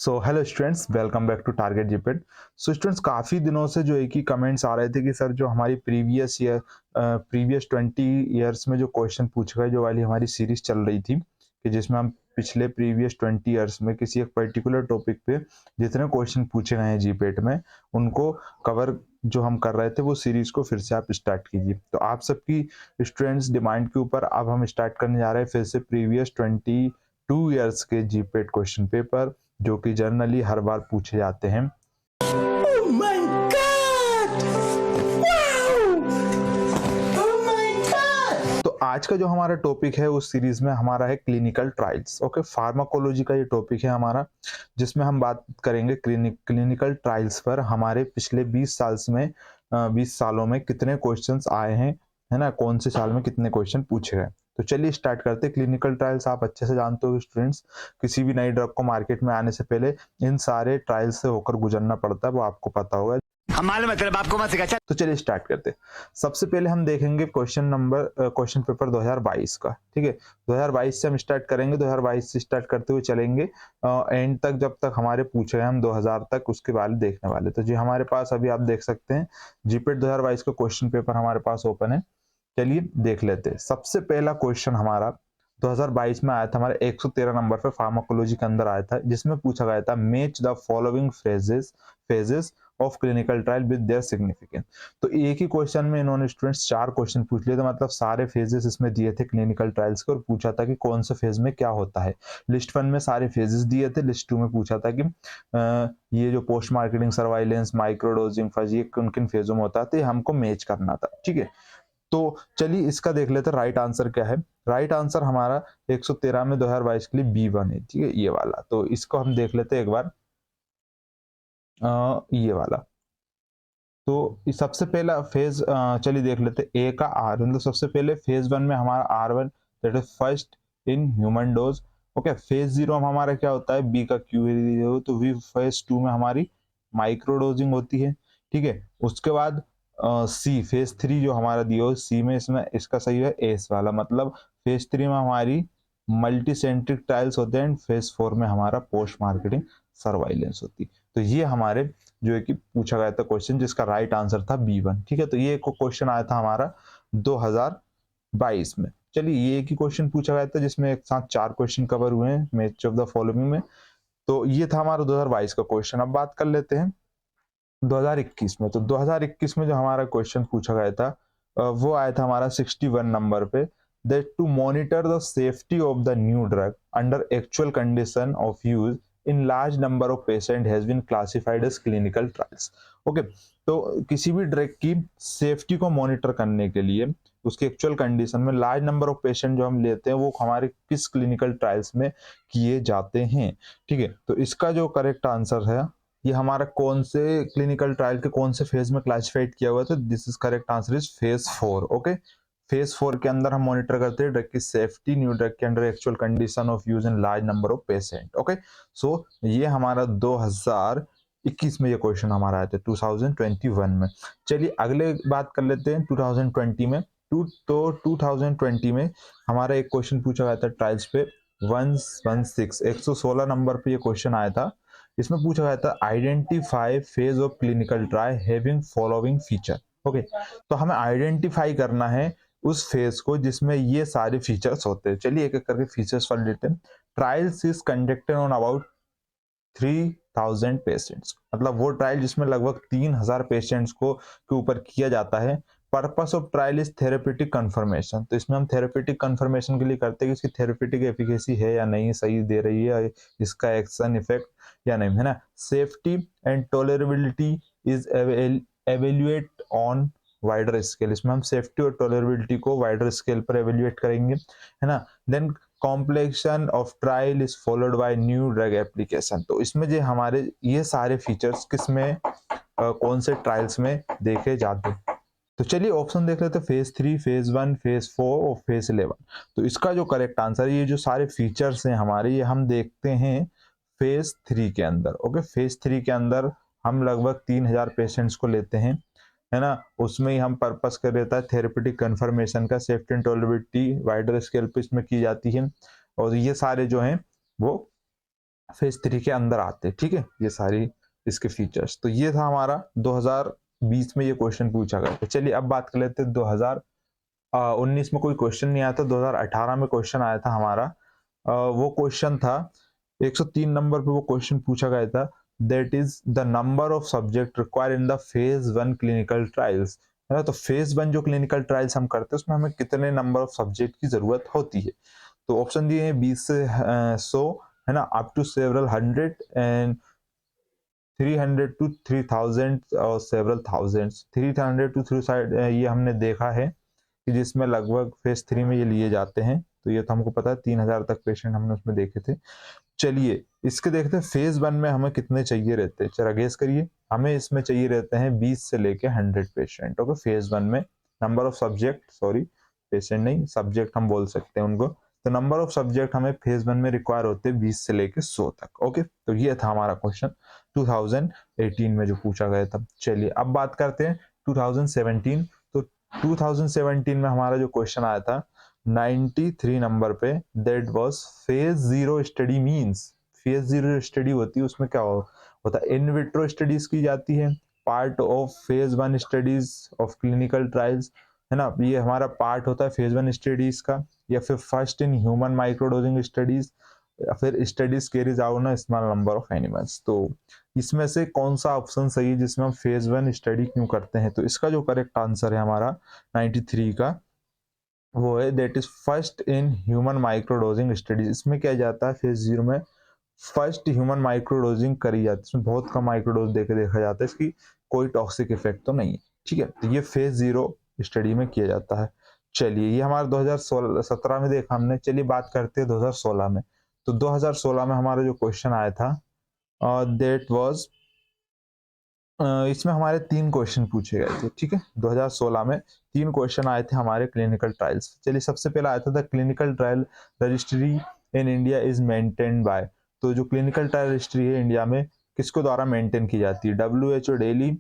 So hello students, welcome back to target जीपेड। So students, काफ़ी दिनों से जो एक ही कमेंट्स आ रहे थे कि सर जो हमारी प्रीवियस 20 ईयर्स में जो क्वेश्चन पूछे गए, जो वाली हमारी सीरीज चल रही थी कि जिसमें हम पिछले प्रीवियस 20 ईयर्स में किसी एक पर्टिकुलर टॉपिक पे जितने क्वेश्चन पूछे गए हैं जीपेड में उनको कवर जो हम कर रहे थे, वो सीरीज को फिर से आप स्टार्ट कीजिए। तो आप सबकी स्टूडेंट्स डिमांड के ऊपर अब हम स्टार्ट करने जा रहे हैं फिर से प्रीवियस 22 ईयर्स के जीपेड क्वेश्चन पेपर, जो कि जनरली हर बार पूछे जाते हैं। Oh my God! Wow! Oh my God! तो आज का जो हमारा टॉपिक है उस सीरीज में हमारा है क्लिनिकल ट्रायल्स। ओके, फार्माकोलॉजी का ये टॉपिक है हमारा, जिसमें हम बात करेंगे क्लिनिकल ट्रायल्स पर हमारे पिछले 20 सालों में कितने क्वेश्चंस आए हैं, है ना, कौन से साल में कितने क्वेश्चन पूछे गए। तो चलिए स्टार्ट करते हैं। क्लिनिकल ट्रायल्स आप अच्छे से जानते हो स्टूडेंट्स, किसी भी नई ड्रग को मार्केट में आने से पहले इन सारे ट्रायल्स से होकर गुजरना पड़ता है, वो आपको पता होगा। हमारे मतलब आपको मत सिखा। तो चलिए स्टार्ट करते हैं। सबसे पहले हम देखेंगे क्वेश्चन पेपर 2022 का। ठीक है, 2022 से हम स्टार्ट करेंगे। 2022 से स्टार्ट करते हुए चलेंगे एंड तक, जब तक हमारे पूछे गए हम 2000 तक, उसके बाद देखने वाले। तो जी हमारे पास अभी आप देख सकते हैं जीपेट 2022 का क्वेश्चन पेपर हमारे पास ओपन है। चलिए देख लेते हैं। सबसे पहला क्वेश्चन हमारा 2022 में आया था, हमारे 113 नंबर पे फार्माकोलॉजी के अंदर आया था, जिसमें पूछा गया था match the following phases of clinical trial with their significance. तो एक ही क्वेश्चन में इन्होंने स्टूडेंट्स 4 क्वेश्चन पूछ लिए थे, मतलब सारे फेजेस इसमें दिए थे क्लिनिकल ट्रायल्स के, और पूछा था कि कौन से फेज में क्या होता है। लिस्ट 1 में सारे फेजेस दिए थे, लिस्ट 2 में पूछा था कि ये जो पोस्ट मार्केटिंग सर्वाइलेंस, माइक्रोडोजिंग, फज, ये किन किन फेजों में होता है, हमको मैच करना था। ठीक है, तो चलिए इसका देख लेते हैं राइट आंसर क्या है। राइट आंसर हमारा 113 में 2022 के लिए B1 है। ठीक है, ये वाला। तो इसको हम देख लेते हैं एक बार, ये वाला। तो सबसे पहला फेज चलिए देख लेते हैं ए का आर, मतलब सबसे पहले फेज 1 में हमारा R1, that is first in human dose. Okay, phase 0 में हमारा क्या होता है, बी का क्यू है, तो वी फेज 2 में हमारी माइक्रोडोजिंग होती है। ठीक है, उसके बाद सी फेज 3 जो हमारा दिया हो सी में, इसमें इसका सही है एस वाला, मतलब फेज 3 में हमारी मल्टी सेंट्रिक ट्रायल्स होते हैं, फेज 4 में हमारा पोस्ट मार्केटिंग सर्वाइलेंस होती है। तो ये हमारे जो है कि पूछा गया था क्वेश्चन, जिसका राइट आंसर था B1। ठीक है, तो ये क्वेश्चन आया था हमारा 2022 में। चलिए ये एक ही क्वेश्चन पूछा गया था जिसमें एक साथ 4 क्वेश्चन कवर हुए हैं मैच ऑफ द फॉलोइंग में। तो ये था हमारा 2022 का क्वेश्चन। अब बात कर लेते हैं 2021 में। तो 2021 में जो हमारा क्वेश्चन पूछा गया था वो आया था हमारा 61 नंबर पे, that to monitor the safety of the new drug under actual condition of use in large number of patient has been classified as clinical trials. Okay, तो किसी भी ड्रग की सेफ्टी को मॉनिटर करने के लिए उसके एक्चुअल कंडीशन में लार्ज नंबर ऑफ पेशेंट जो हम लेते हैं, वो हमारे किस क्लिनिकल ट्रायल्स में किए जाते हैं। ठीक है, तो इसका जो करेक्ट आंसर है, ये हमारा कौन से क्लिनिकल ट्रायल के कौन से फेज में क्लासिफाइड किया हुआ था, this is correct answer is phase 4। Okay, phase 4 के अंदर हम मॉनिटर करते हैं ड्रग की सेफ्टी न्यू ड्रग के under actual condition of use in large number of patient. Okay, so ये हमारा 2021 में ये क्वेश्चन हमारा आया था 2021 में। चलिए अगले बात कर लेते हैं 2020 में। तो 2020 में हमारा एक क्वेश्चन पूछा गया था ट्रायल्स पे 116 नंबर पे ये क्वेश्चन आया था। इसमें पूछा गया था identify phase of clinical trial having following feature. Okay, तो हमें आइडेंटिफाई करना है उस फेज को जिसमें ये सारे फीचर्स होते हैं। चलिए एक एक करके फीचर्स पढ़ लेते हैं। Trials is conducted on about 3000 patients, मतलब वो ट्रायल जिसमें लगभग 3000 पेशेंट्स को के ऊपर किया जाता है। Purpose of trial is therapeutic confirmation, तो इसमें हम थेरेपेटिक कंफर्मेशन के लिए करते हैं कि इसकी थेरेपेटिक एफिकेसी है या नहीं, सही दे रही है, इसका एक्शन इफेक्ट या नहीं, है ना। Safety and tolerability is evaluate on wider scale, इसमें हम सेफ्टी और टॉलरेबिलिटी को वाइडर स्केल पर एवेल्युएट करेंगे, है ना। Then completion of trial is followed by new drug application, तो इसमें जो हमारे ये सारे फीचर्स किसमें कौन से ट्रायल्स में देखे जाते हैं। तो चलिए ऑप्शन देख लेते हैं, फेज 3, फेज 1, फेज 4 और फेज 11। तो इसका जो करेक्ट आंसर है, ये जो सारे फीचर्स हैं हमारे, ये हम देखते हैं फेज 3 के अंदर। ओके, फेज 3 के अंदर हम लगभग 3000 पेशेंट्स को लेते हैं, है ना। उसमें ही हम पर्पस कर रहता है थेरेपेटिक कंफर्मेशन का, safety and tolerability wider scale पे इसमें की जाती है, और ये सारे जो हैं वो फेज 3 के अंदर आते हैं, ठीक है, ये सारी इसके फीचर्स। तो ये था हमारा 2020 में ये क्वेश्चन पूछा गया। तो चलिए अब बात कर लेते हैं 2019 में कोई क्वेश्चन नहीं आया था, 2018 में क्वेश्चन आया था हमारा। वो क्वेश्चन था 103 नंबर पे वो क्वेश्चन पूछा गया था, that is the number of subject required in the phase 1 clinical trials, है ना। तो फेज 1 जो क्लिनिकल ट्रायल्स हम करते हैं उसमें हमें कितने नंबर ऑफ सब्जेक्ट की जरूरत होती है। तो ऑप्शन दिए हैं 20 से 100, है ना, up to several hundred, and 300 to 3000 और सेवरल थाउजेंड्स। 300 टू 3 ये हमने देखा है कि जिसमें लगभग फेज 3 में ये लिए जाते हैं। तो ये तो हमको पता है 3000 तक पेशेंट हमने उसमें देखे थे। चलिए इसके देखते हैं फेज 1 में हमें कितने चाहिए रहते हैं, जरा गेस करिए। हमें इसमें चाहिए रहते हैं 20 से लेके 100 पेशेंट। ओके, फेज 1 में number of subject, sorry patient नहीं, सब्जेक्ट हम बोल सकते हैं उनको। तो नंबर ऑफ सब्जेक्ट हमें फेज 1 में रिक्वायर होते हैं 20 से लेके 100 तक। ओके, तो ये था हमारा क्वेश्चन 2018 में जो पूछा गया था। चलिए अब बात करते हैं 2017। तो 2017 में हमारा जो क्वेश्चन आया था 93 नंबर पे, that was phase 0 study means. Phase 0 study होती है उसमें क्या होता है, इन विट्रो स्टडीज की जाती है, part of phase 1 studies of clinical trials, है ना। ये हमारा पार्ट होता है फेज 1 स्टडीज का, या फिर first in human microdosing studies, या फिर studies carries out in small number of animals. तो इसमें से कौन सा ऑप्शन सही है जिसमें हम फेज 1 स्टडी क्यों करते हैं? तो इसका जो करेक्ट आंसर है हमारा 93 का, वो है that is first in human microdosing studies. इसमें क्या जाता है फेज 0 में फर्स्ट ह्यूमन माइक्रोडोजिंग करी जाती है, इसमें बहुत कम माइक्रोडोज देखा जाता है, इसकी कोई टॉक्सिक इफेक्ट तो नहीं है, ठीक है। तो ये फेज 0 स्टडी में किया जाता है। चलिए ये हमारा 2017 में देखा हमने। चलिए बात करते हैं 2016 में। तो 2016 में हमारा जो क्वेश्चन आया था दैट वाज, इसमें हमारे 3 क्वेश्चन पूछे गए थे, ठीक है। 2016 में 3 क्वेश्चन आए थे हमारे क्लिनिकल ट्रायल्स। चलिए सबसे पहला आया था the clinical trial registry in India is maintained by. तो जो क्लिनिकल ट्रायल रजिस्ट्री है इंडिया में किसको द्वारा मेंटेन की जाती है? WHO Delhi,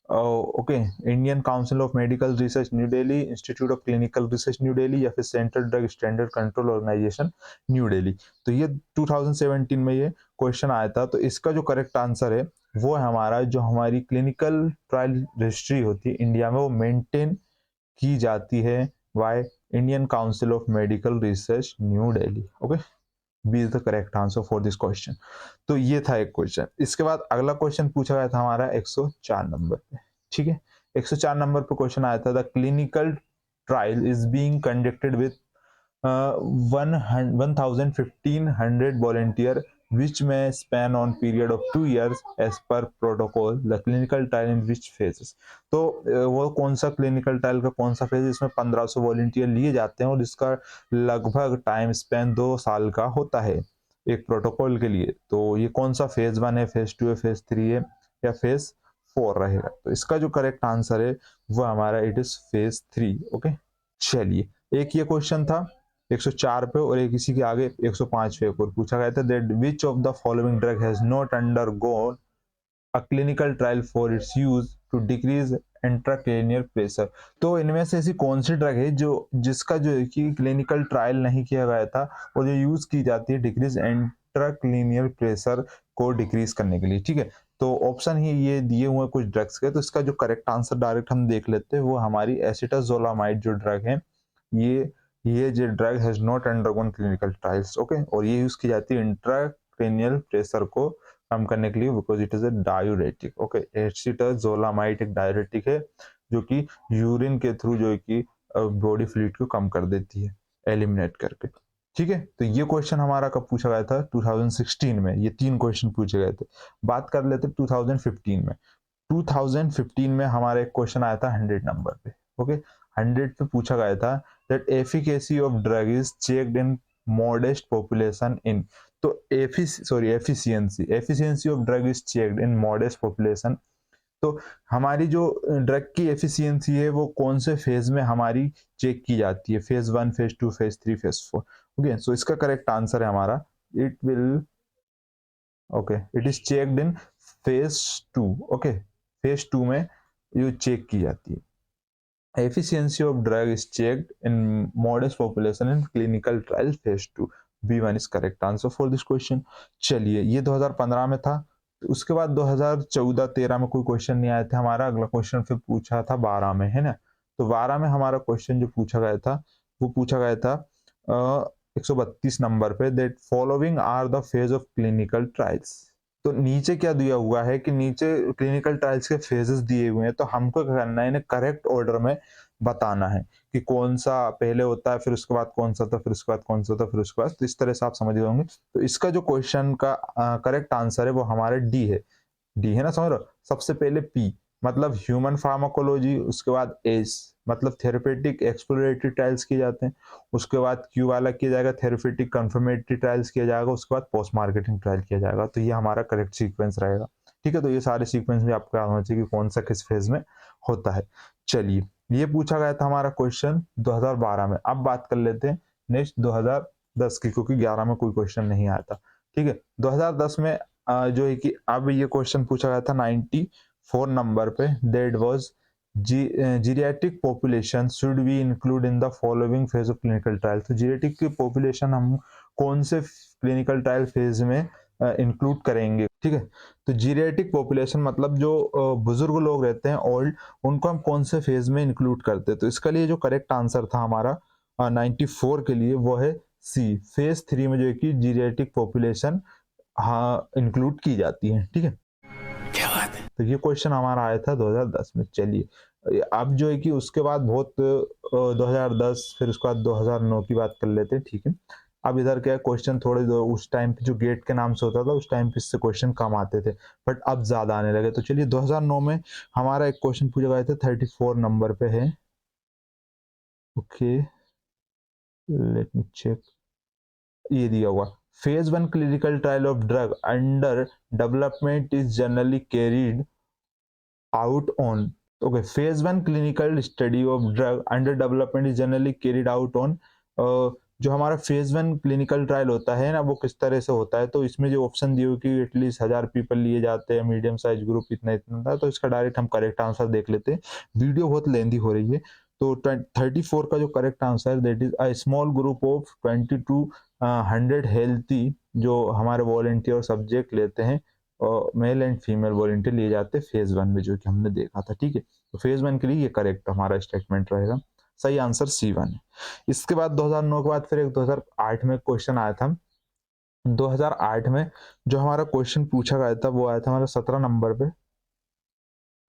okay, Indian council of medical research new Delhi, institute of clinical research new Delhi, या फिर central drug standard control organisation new Delhi. तो ये 2017 में ये क्वेश्चन आया था। तो इसका जो करेक्ट आंसर है वो है हमारा, जो हमारी क्लिनिकल ट्रायल रजिस्ट्री होती है इंडिया में वो मेंटेन की जाती है by Indian council of medical research new Delhi. Okay, B is the correct answer for this question. तो ये था एक क्वेश्चन। इसके बाद अगला क्वेश्चन पूछा गया था हमारा 104 नंबर पे, ठीक है। 104 नंबर पे क्वेश्चन आया था the clinical trial is being conducted with 1500 volunteer which may span on period of 2 years as per protocol, the clinical trial in which phases। तो वो कौन सा क्लिनिकल ट्रायल का कौन सा फेज, इसमें 1500 वॉलंटियर लिए जाते हैं और इसका लगभग टाइम स्पेन 2 साल का होता है एक प्रोटोकॉल के लिए। तो ये कौन सा फेज 1 है, फेज 2 है, फेज 3 है, या फेज 4 रहेगा? तो इसका जो करेक्ट आंसर है वो हमारा इट इज फेज 3। ओके, चलिए एक ये क्वेश्चन था 104 पे, और एक इसी के आगे 105 पे और पूछा गया था that which of the following drug has not undergone a clinical trial for its use to decrease intracranial pressure. तो इनमें से ऐसी कौन सी ड्रग है जो जिसका जो है कि क्लिनिकल ट्रायल नहीं किया गया था और जो यूज की जाती है डिक्रीज इंट्राक्रैनियल प्रेशर को डिक्रीज करने के लिए, ठीक है। तो ऑप्शन ही ये दिए हुए कुछ ड्रग्स के। तो इसका जो करेक्ट आंसर डायरेक्ट हम देख लेते हैं, वो हमारी एसिटाजोलामाइड जो ड्रग है, ये जो drug has not undergone clinical trials. Okay, और ये यूज की जाती है इंट्राक्रैनियल प्रेशर को कम करने के लिए because it is a diuretic. Okay, acetazolamide एक डायूरेटिक है जो कि यूरिन के थ्रू जो है कि बॉडी फ्लूइड को कम कर देती है एलिमिनेट करके, ठीक है। तो ये क्वेश्चन हमारा कब पूछा गया था? 2016 में। ये 3 क्वेश्चन पूछे गए थे। बात कर लेते 2015 में। 2015 में हमारा एक क्वेश्चन आया था 100 नंबर पे। ओके, 100 पे पूछा गया था that efficacy of drug is checked in modest population in. तो efficiency of drug is checked in modest population. तो हमारी जो ड्रग की एफिशिएंसी है वो कौन से फेज में हमारी चेक की जाती है? Phase 1, phase 2, phase 3, phase 4। Okay, so इसका करेक्ट आंसर है हमारा it will, okay, it is checked in phase 2। Okay, phase 2 में ये चेक की जाती है। Efficiency of drug is checked in modest population in clinical trial phase 2। B1 is correct answer for this question. चलिए ये 2015 में था। उसके बाद 2014-13 में कोई क्वेश्चन नहीं आया था हमारा। अगला क्वेश्चन फिर पूछा था 12 में, है ना। तो 12 में हमारा क्वेश्चन जो पूछा गया था वो पूछा गया था 132 नंबर पे, that following are the phase of clinical trials. तो नीचे क्या दिया हुआ है कि नीचे क्लिनिकल ट्रायल्स के फेजेस दिए हुए हैं, तो हमको क्या करना है, इन्हें करेक्ट ऑर्डर में बताना है कि कौन सा पहले होता है, फिर उसके बाद कौन सा था, फिर उसके बाद कौन सा था, फिर उसके बाद। तो इस तरह से आप समझ गए होंगे। तो इसका जो क्वेश्चन का करेक्ट आंसर है वो हमारे डी है। डी है ना, समझ रहे हो। सबसे पहले पी मतलब ह्यूमन फार्माकोलॉजी, उसके बाद एस मतलब थेरेपेटिक एक्सप्लोरेटरी ट्रायल्स किए जाते हैं, उसके बाद क्यू वाला किया जाएगा थेरेपेटिक कंफर्मेटरी ट्रायल्स किया जाएगा, उसके बाद पोस्ट मार्केटिंग ट्रायल किया जाएगा। तो ये हमारा करेक्ट सीक्वेंस रहेगा। ठीक है, तो ये सारे सीक्वेंस भी आपको याद होना चाहिए कि कौन सा किस फेज में होता है। चलिए ये पूछा गया था हमारा क्वेश्चन 2012 में। अब बात कर लेते हैं नेक्स्ट 2010 की, क्योंकि 11 में कोई क्वेश्चन नहीं आया था। ठीक है, 2010 में जो है कि अब ये क्वेश्चन पूछा गया था 94 नंबर पे, that was geriatric population should be include in the following phase of clinical trial. तो जीरियाट्रिक की पॉपुलेशन हम कौन से क्लिनिकल ट्रायल फेज में इंक्लूड करेंगे। ठीक है, तो जीरियाट्रिक पॉपुलेशन मतलब जो बुजुर्ग लोग रहते हैं ओल्ड, उनको हम कौन से फेज में इंक्लूड करते हैं। तो इसका लिए जो करेक्ट आंसर था हमारा 94 के लिए वो है सी, फेज 3 में जो है कि जीरियाट्रिक पॉपुलेशन हाँ इंक्लूड की जाती है। ठीक है, क्या बात है। तो ये क्वेश्चन हमारा आया था 2010 में। चलिए अब जो है कि उसके बाद बहुत 2010 फिर उसके बाद 2009 की बात कर लेते हैं। ठीक है, अब इधर क्या क्वेश्चन थोड़े उस टाइम पे जो गेट के नाम से होता था उस टाइम पे इससे क्वेश्चन कम आते थे, बट अब ज्यादा आने लगे। तो चलिए 2009 में हमारा एक क्वेश्चन पूछा गया था 34 नंबर पे है। ओके लेट मी चेक, ये दिया हुआ phase 1 clinical trial of drug under development is generally carried out on, okay, phase 1 clinical study of drug under development is generally carried out on जो हमारा फेज 1 क्लिनिकल ट्रायल होता है ना वो किस तरह से होता है। तो इसमें जो ऑप्शन दिए हुए कि एटलीस्ट 1000 पीपल लिए जाते हैं, मीडियम साइज ग्रुप इतना इतना था। तो इसका डायरेक्ट हम करेक्ट आंसर देख लेते हैं, वीडियो बहुत लेंदी हो रही है। तो 34 का जो correct answer that is a small group of 20 to 100 healthy जो हमारे वॉलंटियर सब्जेक्ट लेते हैं, और मेल एंड फीमेल वॉलंटियर लिए जाते हैं फेज 1 में, जो कि हमने देखा था। ठीक है, तो फेज 1 के लिए ये करेक्ट हमारा स्टेटमेंट रहेगा। सही आंसर C1 है। इसके बाद 2009 के बाद फिर एक 2008 में क्वेश्चन आया था। 2008 में जो हमारा क्वेश्चन पूछा गया था वो आया था हमारा 17 नंबर पे।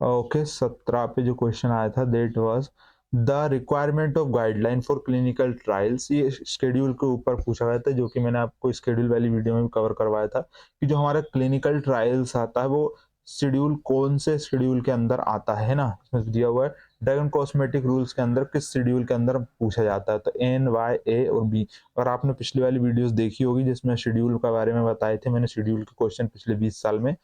ओके 17 पे जो क्वेश्चन आया था that was the requirement of guideline for clinical trials. ये शेड्यूल के ऊपर पूछा गया था, जो कि मैंने आपको शेड्यूल वाली वीडियो में भी कवर करवाया था कि जो हमारा क्लिनिकल ट्रायल्स आता है वो शेड्यूल कौन से शेड्यूल के अंदर आता है ना। इसमें दिया हुआ है ड्रग एंड कॉस्मेटिक रूल्स के अंदर किस शेड्यूल के अंदर पूछा जाता है। तो N, Y, A और B। और आपने पिछली वाली वीडियोस देखी होगी जिसमें शेड्यूल के बारे में बताए थे मैंने, शेड्यूल के क्वेश्चन पिछले 20 साल में,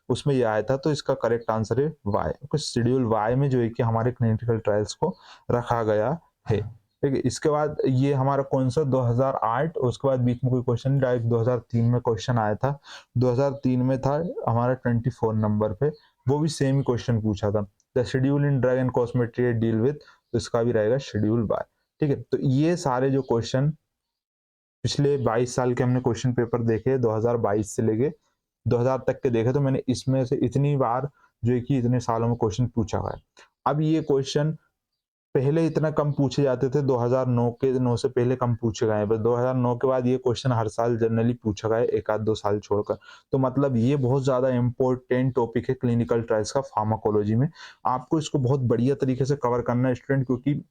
उसमें ये आया था। तो इसका करेक्ट आंसर है Y। शेड्यूल Y में जो है कि हमारे क्लिनिकल ट्रायल्स को रखा गया है। ठीक है, इसके बाद ये हमारा कौन सा 2008, उसके बाद बीच में कोई क्वेश्चन डायरेक्ट 2003 में क्वेश्चन आया था। 2003 में था हमारा 24 नंबर पे, वो भी सेम ही क्वेश्चन पूछा था, the schedule in drug and cosmetic deal with. तो इसका भी रहेगा शेड्यूल Y। ठीक है, तो ये सारे जो क्वेश्चन पिछले 22 साल के हमने क्वेश्चन पेपर देखे, 2022 से लेके 2000 तक के देखे, तो मैंने इसमें से इतनी बार जो है कि इतने सालों में क्वेश्चन पूछा हुआ है। अब ये क्वेश्चन पहले इतना कम पूछे जाते थे, 2009 के 9 से पहले कम पूछे गए, बस 2009 के बाद ये क्वेश्चन हर साल जनरली पूछा गया, एक आध 2 साल छोड़कर। तो मतलब ये बहुत ज्यादा इंपॉर्टेंट टॉपिक है क्लिनिकल ट्रायल्स का फार्माकोलॉजी में। आपको इसको बहुत बढ़िया तरीके से कवर करना है स्टूडेंट, क्योंकि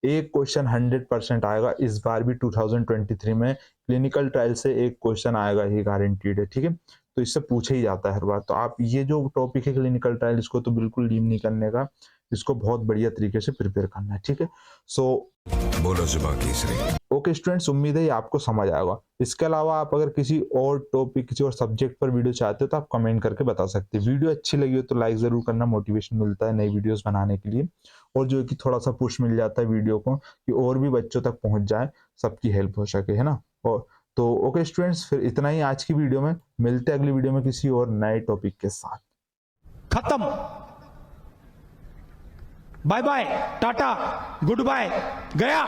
एक क्वेश्चन 100% आएगा। इस बार भी 2023 में क्लिनिकल ट्रायल से एक क्वेश्चन आएगा, ये गारंटीड है। ठीक है, तो इससे पूछे ही जाता है हर बार। तो आप ये जो टॉपिक है क्लिनिकल ट्रायल, इसको तो बिल्कुल लीव नहीं करने का, इसको बहुत बढ़िया तरीके से प्रिपेयर करना है। ठीक है, सो बोलो जुबान तीसरी। ओके स्टूडेंट्स, उम्मीद है ये आपको समझ आएगा। इसके अलावा आप अगर किसी और टॉपिक, किसी और सब्जेक्ट पर वीडियो चाहते हो तो आप कमेंट करके बता सकते हैं। वीडियो अच्छी लगी हो तो लाइक जरूर करना, मोटिवेशन मिलता है नई वीडियोस बनाने के लिए, और जो है कि थोड़ा सा पुश मिल जाता है वीडियो को कि और भी बच्चों तक पहुंच जाए, सबकी हेल्प हो सके, है ना। और तो ओके स्टूडेंट्स, फिर इतना ही आज की वीडियो में। मिलते हैं अगली वीडियो में किसी और नए टॉपिक के साथ। खत्म, बाय बाय, टाटा, गुड बाय, गया।